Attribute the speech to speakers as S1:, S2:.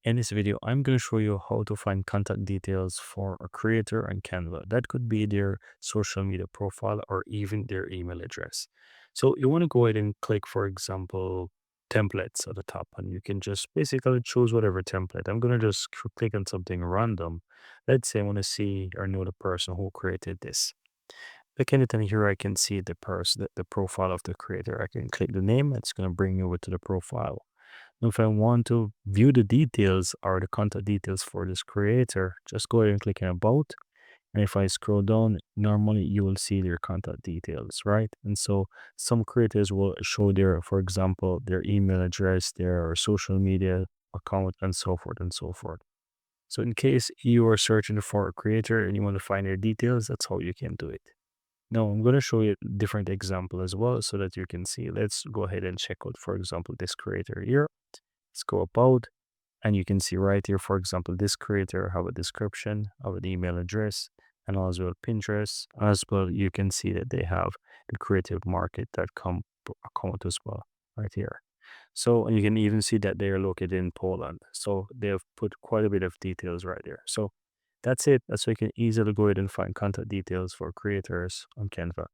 S1: In this video, I'm going to show you how to find contact details for a creator on Canva. That could be their social media profile or even their email address. So you want to go ahead and click, for example, templates at the top, and you can just basically choose whatever template. I'm going to just click on something random. Let's say I want to see or know the person who created this. Clicking it, and here I can see the person, the profile of the creator. I can click the name. It's going to bring me over to the profile. Now, if I want to view the details or the contact details for this creator, just go ahead and click on about. And if I scroll down, normally you will see their contact details, right? And so some creators will show their, for example, their email address, their social media account, and so forth and so forth. So in case you are searching for a creator and you want to find their details, that's how you can do it. Now I'm going to show you a different example as well so that you can see. Let's go ahead and check out, for example, this creator here. Let's go about, and you can see right here, for example, this creator have a description, have an email address, and as well Pinterest. As well, you can see that they have the creativemarket.com account as well, right here. So, and you can even see that they are located in Poland. So they have put quite a bit of details right there. So that's it. That's how you can easily go ahead and find contact details for creators on Canva.